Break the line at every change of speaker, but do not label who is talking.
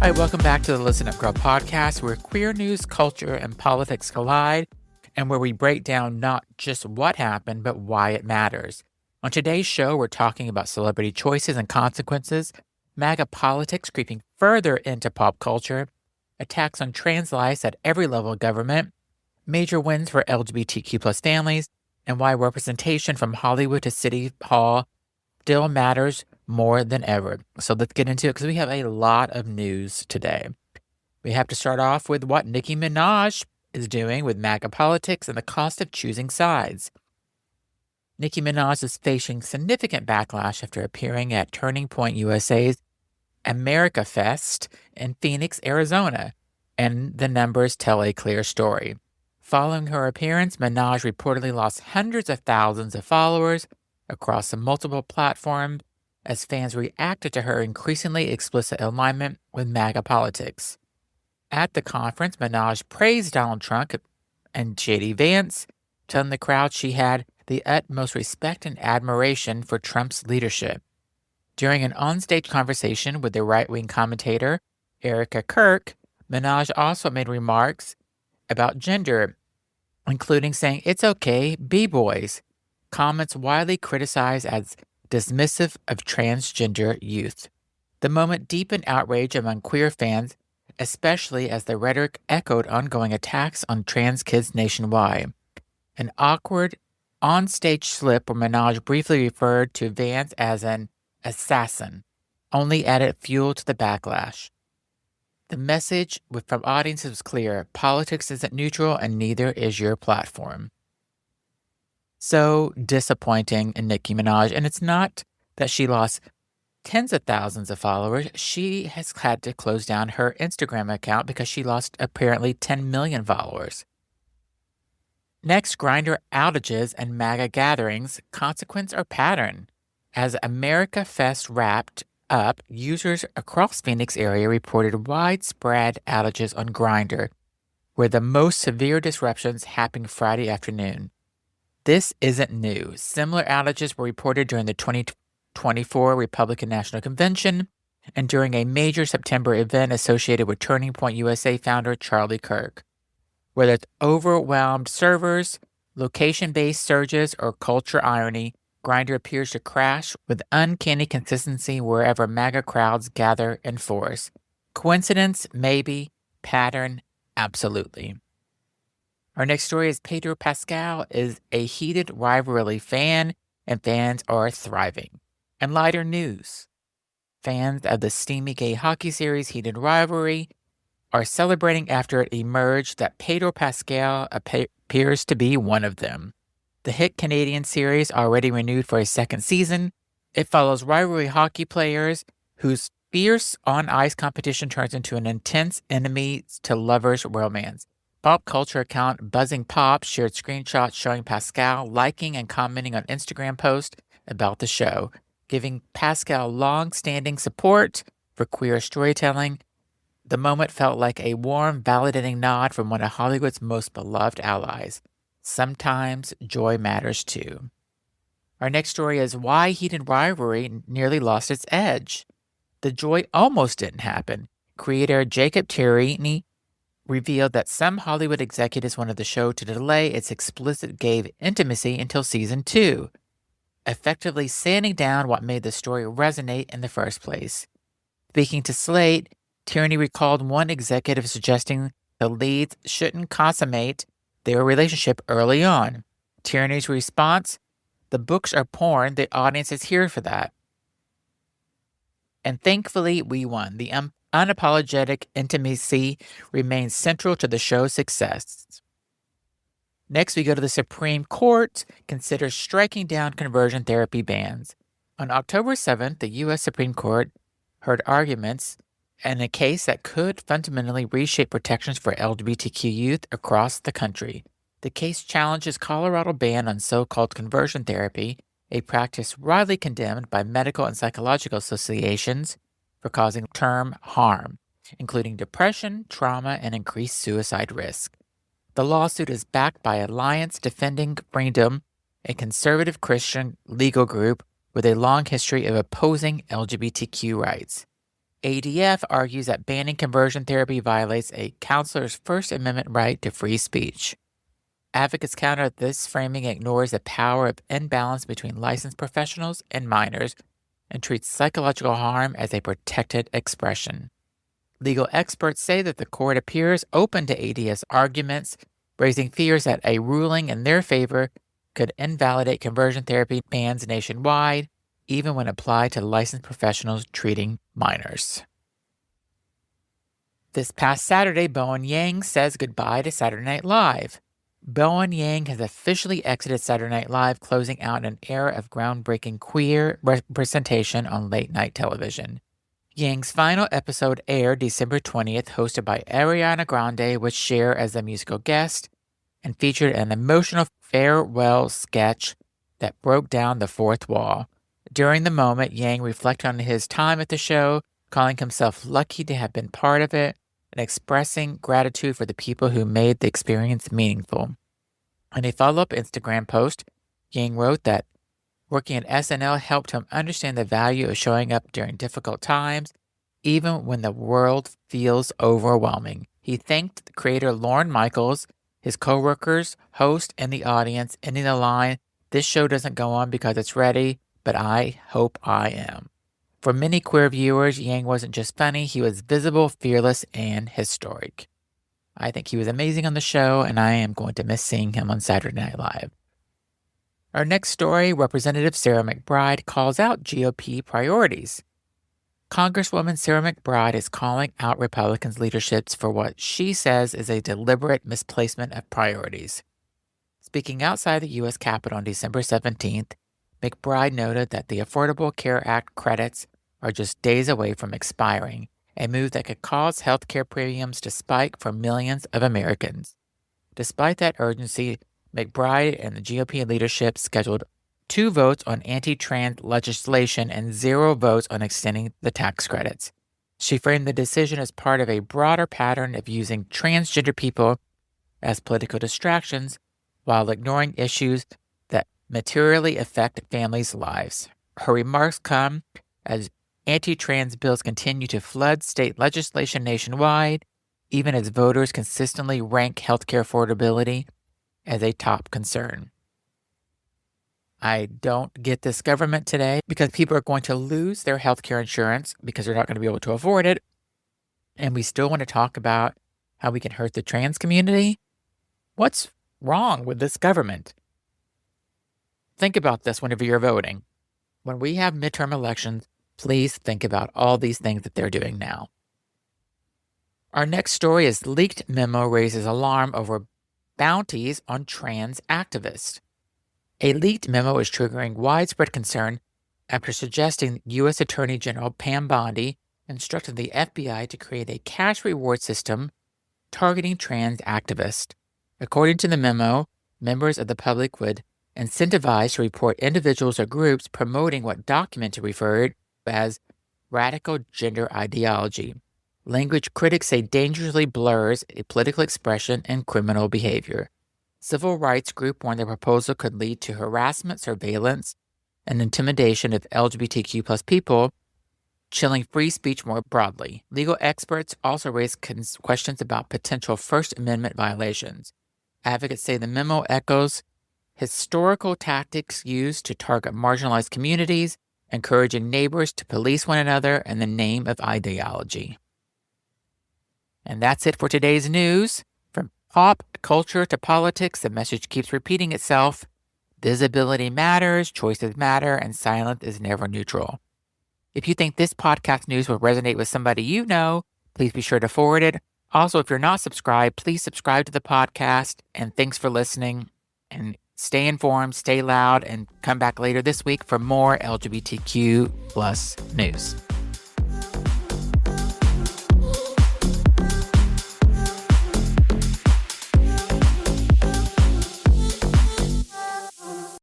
Hi, welcome back to the Listen Up Girl podcast, where queer news, culture, and politics collide, and where we break down not just what happened, but why it matters. On today's show, we're talking about celebrity choices and consequences, MAGA politics creeping further into pop culture, attacks on trans lives at every level of government, major wins for LGBTQ plus families, and why representation from Hollywood to City Hall still matters more than ever. So let's get into it because we have a lot of news today. We have to start off with what Nicki Minaj is doing with MAGA politics and the cost of choosing sides. Nicki Minaj is facing significant backlash after appearing at Turning Point USA's AmericaFest in Phoenix, Arizona, and the numbers tell a clear story. Following her appearance, Minaj reportedly lost hundreds of thousands of followers across multiple platforms as fans reacted to her increasingly explicit alignment with MAGA politics. At the conference, Minaj praised Donald Trump and J.D. Vance, telling the crowd she had the utmost respect and admiration for Trump's leadership. During an onstage conversation with the right-wing commentator, Erica Kirk, Minaj also made remarks about gender, including saying, "It's okay, be boys," comments widely criticized as dismissive of transgender youth. The moment deepened outrage among queer fans, especially as the rhetoric echoed ongoing attacks on trans kids nationwide. An awkward on-stage slip where Minaj briefly referred to Vance as an assassin only added fuel to the backlash. The message from audiences was clear: politics isn't neutral and neither is your platform. So disappointing in Nicki Minaj. And it's not that she lost tens of thousands of followers. She has had to close down her Instagram account because she lost apparently 10 million followers. Next, Grindr outages and MAGA gatherings, consequence or pattern. As AmericaFest wrapped up, users across Phoenix area reported widespread outages on Grindr, where the most severe disruptions happened Friday afternoon. This isn't new. Similar outages were reported during the 2024 Republican National Convention and during a major September event associated with Turning Point USA founder Charlie Kirk. Whether it's overwhelmed servers, location-based surges, or culture irony, Grindr appears to crash with uncanny consistency wherever MAGA crowds gather in force. Coincidence? Maybe. Pattern? Absolutely. Our next story is Pedro Pascal is a heated Rivalry fan, and fans are thriving. And lighter news. Fans of the steamy gay hockey series Heated Rivalry are celebrating after it emerged that Pedro Pascal appears to be one of them. The hit Canadian series, already renewed for a second season, it follows Rivalry hockey players whose fierce on-ice competition turns into an intense enemies-to-lovers romance. Pop culture account Buzzing Pop shared screenshots showing Pascal liking and commenting on Instagram posts about the show, giving Pascal long-standing support for queer storytelling. The moment felt like a warm, validating nod from one of Hollywood's most beloved allies. Sometimes joy matters too. Our next story is why Heated Rivalry nearly lost its edge. The joy almost didn't happen. Creator Jacob Tierney revealed that some Hollywood executives wanted the show to delay its explicit gay intimacy until season 2, effectively sanding down what made the story resonate in the first place. Speaking to Slate, Tierney recalled one executive suggesting the leads shouldn't consummate their relationship early on. Tierney's response: "The books are porn, the audience is here for that." And thankfully, we won. The unapologetic intimacy remains central to the show's success. Next, we go to the Supreme Court considers striking down conversion therapy bans. On October 7th, the U.S. Supreme Court heard arguments in a case that could fundamentally reshape protections for LGBTQ youth across the country. The case challenges Colorado's ban on so-called conversion therapy, a practice widely condemned by medical and psychological associations for causing long-term harm, including depression, trauma, and increased suicide risk. The lawsuit is backed by Alliance Defending Freedom, a conservative Christian legal group with a long history of opposing LGBTQ rights. ADF argues that banning conversion therapy violates a counselor's First Amendment right to free speech. Advocates counter that this framing ignores the power of imbalance between licensed professionals and minors and treats psychological harm as a protected expression. Legal experts say that the court appears open to ADF's arguments, raising fears that a ruling in their favor could invalidate conversion therapy bans nationwide, even when applied to licensed professionals treating minors. This past Saturday, Bowen Yang says goodbye to Saturday Night Live. Bowen Yang has officially exited Saturday Night Live, closing out an era of groundbreaking queer representation on late-night television. Yang's final episode aired December 20th, hosted by Ariana Grande with Cher as a musical guest, and featured an emotional farewell sketch that broke down the fourth wall. During the moment, Yang reflected on his time at the show, calling himself lucky to have been part of it, and expressing gratitude for the people who made the experience meaningful. In a follow-up Instagram post, Yang wrote that working at SNL helped him understand the value of showing up during difficult times, even when the world feels overwhelming. He thanked creator Lorne Michaels, his co-workers, host, and the audience, ending the line, "This show doesn't go on because it's ready, but I hope I am." For many queer viewers, Yang wasn't just funny, he was visible, fearless, and historic. I think he was amazing on the show, and I am going to miss seeing him on Saturday Night Live. Our next story, Representative Sarah McBride calls out GOP priorities. Congresswoman Sarah McBride is calling out Republicans' leaderships for what she says is a deliberate misplacement of priorities. Speaking outside the U.S. Capitol on December 17th, McBride noted that the Affordable Care Act credits are just days away from expiring, a move that could cause health care premiums to spike for millions of Americans. Despite that urgency, McBride and the GOP leadership scheduled 2 votes on anti-trans legislation and 0 votes on extending the tax credits. She framed the decision as part of a broader pattern of using transgender people as political distractions while ignoring issues that materially affect families' lives. Her remarks come as anti-trans bills continue to flood state legislation nationwide, even as voters consistently rank healthcare affordability as a top concern. I don't get this government today because people are going to lose their healthcare insurance because they're not going to be able to afford it. And we still want to talk about how we can hurt the trans community. What's wrong with this government? Think about this whenever you're voting. When we have midterm elections, please think about all these things that they're doing now. Our next story is leaked memo raises alarm over bounties on trans activists. A leaked memo is triggering widespread concern after suggesting U.S. Attorney General Pam Bondi instructed the FBI to create a cash reward system targeting trans activists. According to the memo, members of the public would incentivize to report individuals or groups promoting what document referred as radical gender ideology. Language critics say dangerously blurs a political expression and criminal behavior. Civil rights group warned the proposal could lead to harassment, surveillance, and intimidation of LGBTQ plus people, chilling free speech more broadly. Legal experts also raised questions about potential First Amendment violations. Advocates say the memo echoes historical tactics used to target marginalized communities, encouraging neighbors to police one another in the name of ideology. And that's it for today's news. From pop culture to politics, the message keeps repeating itself. Visibility matters, choices matter, and silence is never neutral. If you think this podcast news will resonate with somebody you know, please be sure to forward it. Also, if you're not subscribed, please subscribe to the podcast. And thanks for listening. And stay informed, stay loud, and come back later this week for more LGBTQ plus news.